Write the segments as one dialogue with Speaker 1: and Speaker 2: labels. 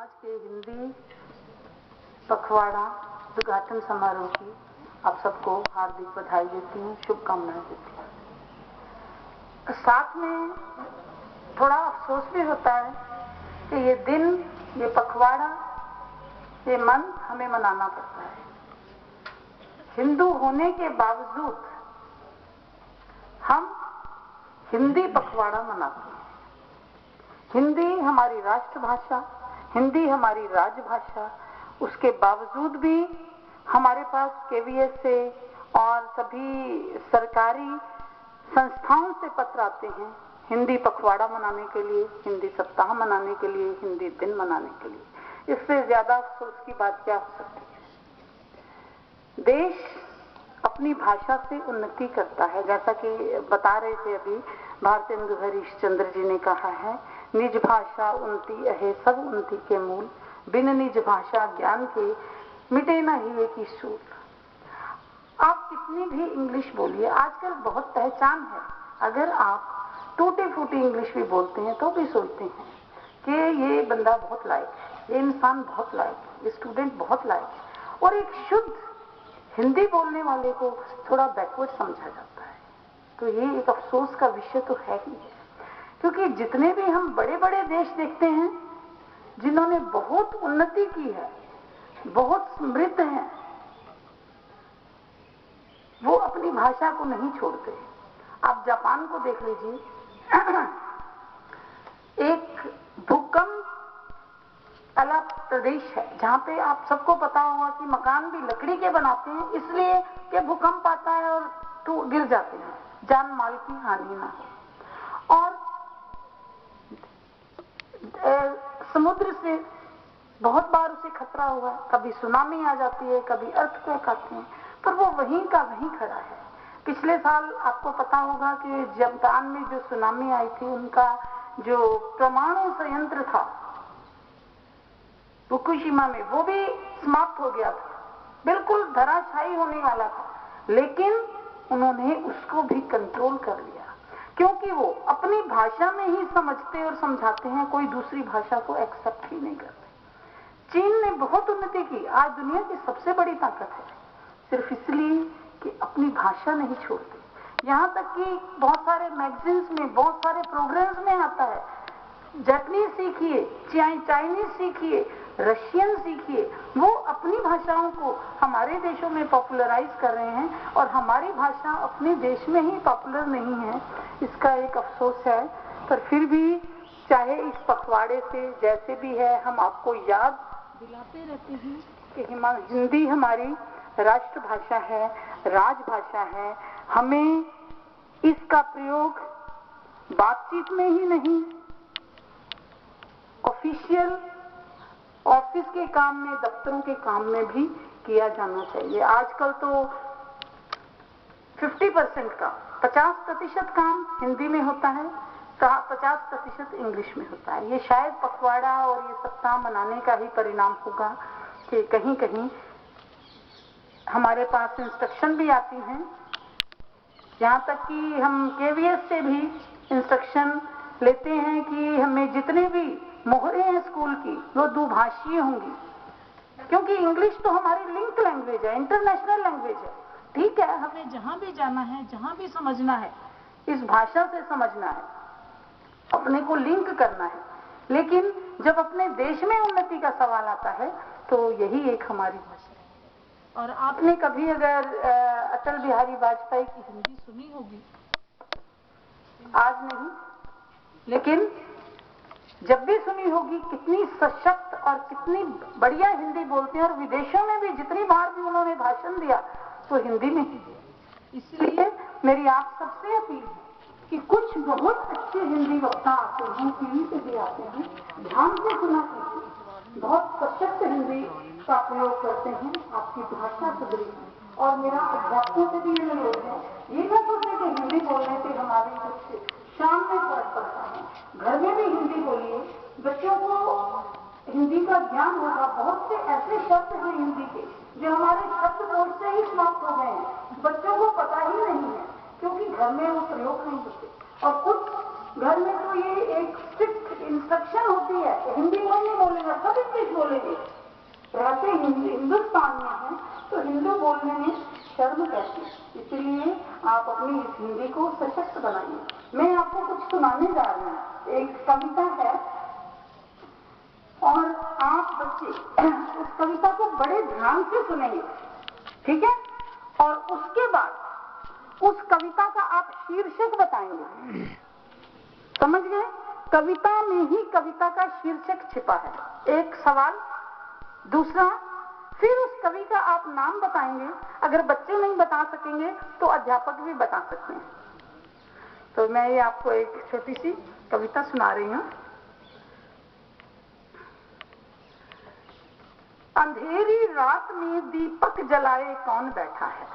Speaker 1: आज के हिंदी पखवाड़ा उद्घाटन समारोह की आप सबको हार्दिक बधाई देती हूँ, शुभकामनाएं देती हूँ। साथ में थोड़ा अफसोस भी होता है कि ये दिन, ये पखवाड़ा, ये मंथ हमें मनाना पड़ता है। हिंदू होने के बावजूद हम हिंदी पखवाड़ा मनाते हैं। हिंदी हमारी राष्ट्रभाषा, हिंदी हमारी राजभाषा, उसके बावजूद भी हमारे पास केवीएस से और सभी सरकारी संस्थाओं से पत्र आते हैं हिंदी पखवाड़ा मनाने के लिए, हिंदी सप्ताह मनाने के लिए, हिंदी दिन मनाने के लिए। इससे ज्यादा अफसोस की बात क्या हो सकती है। देश अपनी भाषा से उन्नति करता है, जैसा कि बता रहे थे अभी भारतेंदु हरीशचंद्र जी ने कहा है, निज भाषा उन्नति अहे सब उन्नति के मूल, बिन निज भाषा ज्ञान के मिटे न ही की सूल। आप कितनी भी इंग्लिश बोलिए, आजकल बहुत पहचान है। अगर आप टूटी फूटी इंग्लिश भी बोलते हैं तो भी सोचते हैं कि ये बंदा बहुत लायक है, ये इंसान बहुत लायक है, ये स्टूडेंट बहुत लायक है। और एक शुद्ध हिंदी बोलने वाले को थोड़ा बैकवर्ड समझा जाता है। तो ये एक अफसोस का विषय तो है ही है, क्योंकि जितने भी हम बड़े बड़े देश देखते हैं जिन्होंने बहुत उन्नति की है, बहुत समृद्ध हैं, वो अपनी भाषा को नहीं छोड़ते। आप जापान को देख लीजिए, एक भूकंप वाला प्रदेश है जहां पे आप सबको पता होगा कि मकान भी लकड़ी के बनाते हैं, इसलिए कि भूकंप आता है और तो गिर जाते हैं, जान माल की हानि ना हो। और समुद्र से बहुत बार उसे खतरा हुआ है, कभी सुनामी आ जाती है, कभी अर्थक्वेक आते हैं, पर वो वहीं का वहीं खड़ा है। पिछले साल आपको पता होगा कि जापान में जो सुनामी आई थी, उनका जो परमाणु संयंत्र था फुकुशिमा में, वो भी समाप्त हो गया था, बिल्कुल धराशायी होने वाला था, लेकिन उन्होंने उसको भी कंट्रोल कर लिया, क्योंकि वो अपनी भाषा में ही समझते और समझाते हैं, कोई दूसरी भाषा को एक्सेप्ट ही नहीं करते। चीन ने बहुत उन्नति की, आज दुनिया की सबसे बड़ी ताकत है, सिर्फ इसलिए कि अपनी भाषा नहीं छोड़ते। यहां तक कि बहुत सारे मैगजीन्स में, बहुत सारे प्रोग्राम्स में आता है, जापानीज सीखिए, चाइनीज सीखिए, रशियन सीखिए। वो अपनी भाषाओं को हमारे देशों में पॉपुलराइज कर रहे हैं और हमारी भाषा अपने देश में ही पॉपुलर नहीं है। इसका एक अफसोस है, पर फिर भी चाहे इस पखवाड़े से जैसे भी है, हम आपको याद दिलाते रहते हैं कि हिंदी हमारी राष्ट्रभाषा है, राजभाषा है। हमें इसका प्रयोग बातचीत में ही नहीं, ऑफिशियल ऑफिस के काम में, दफ्तरों के काम में भी किया जाना चाहिए। आजकल तो 50% का 50% काम हिंदी में होता है, 50% इंग्लिश में होता है। ये शायद पखवाड़ा और ये सप्ताह मनाने का ही परिणाम होगा कि कहीं कहीं हमारे पास इंस्ट्रक्शन भी आती हैं, यहाँ तक कि हम केवीएस से भी इंस्ट्रक्शन लेते हैं कि हमें जितने भी मोहरे हैं स्कूल की, वो दुभाषीय होंगी, क्योंकि इंग्लिश तो हमारी लिंक लैंग्वेज है, इंटरनेशनल लैंग्वेज है। ठीक है, हमें जहां भी जाना है, जहां भी समझना है, इस भाषा से समझना है, अपने को लिंक करना है। लेकिन जब अपने देश में उन्नति का सवाल आता है तो यही एक हमारी भाषा है। और आपने कभी अगर अटल बिहारी वाजपेयी की हिंदी सुनी होगी, आज नहीं, लेकिन जब भी सुनी होगी, कितनी सशक्त और कितनी बढ़िया हिंदी बोलते हैं। और विदेशों में भी जितनी बार भी उन्होंने भाषण दिया तो हिंदी में ही दिया। इसलिए मेरी आप सबसे अपील है कि कुछ बहुत अच्छे हिंदी वक्ता आते हैं, टीवी पे भी आते हैं, ध्यान से सुना कीजिए, बहुत सशक्त हिंदी का प्रयोग करते हैं, आपकी भाषा सुधरी है। और मेरा अध्यापकों से भी ये अनुरोध है, ये न सोचें कि हिंदी बोलने से हमारे कुछ शाम में फर्क पड़ता है। घर में भी हिंदी बोलिए, बच्चों को हिंदी का ज्ञान होगा। बहुत से ऐसे शब्द हैं हिंदी के जो हमारे शब्दकोश से ही समाप्त हो गए हैं, बच्चों को पता ही नहीं है, क्योंकि घर में वो प्रयोग नहीं होते। और कुछ घर में तो ये एक स्ट्रिक्ट इंस्ट्रक्शन होती है, हिंदी कोई नहीं बोलेगा जाएगा, सब इंग्लिश बोलेंगे। रहते हिंदुस्तान में है तो हिंदू बोलने में शर्म कैसी, इसलिए आप अपनी इस हिंदी को सशक्त बनाइए। मैं आपको कुछ सुनाने जा रही हूँ, एक कविता है और आप बच्चे उस कविता को बड़े ध्यान से सुनेंगे, ठीक है? और उसके बाद उस कविता का आप शीर्षक बताएंगे, समझ गए? कविता में ही कविता का शीर्षक छिपा है। एक सवाल, दूसरा फिर उस कवि का आप नाम बताएंगे। अगर बच्चे नहीं बता सकेंगे तो अध्यापक भी बता सकते हैं। तो मैं ये आपको एक छोटी सी कविता सुना रही हूं। अंधेरी रात में दीपक जलाए कौन बैठा है,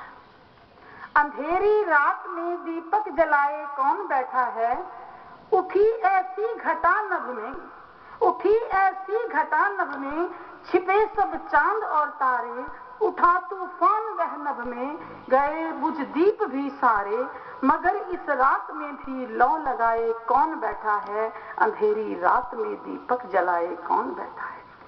Speaker 1: अंधेरी रात में दीपक जलाए कौन बैठा है, उठी ऐसी घटा नभ में, उठी ऐसी घटा नभ में, छिपे सब चांद और तारे, उठा तूफान वह नभ में, गए बुझ दीप भी सारे, मगर इस रात में भी लौ लगाए कौन बैठा है, अंधेरी रात में दीपक जलाए कौन बैठा है।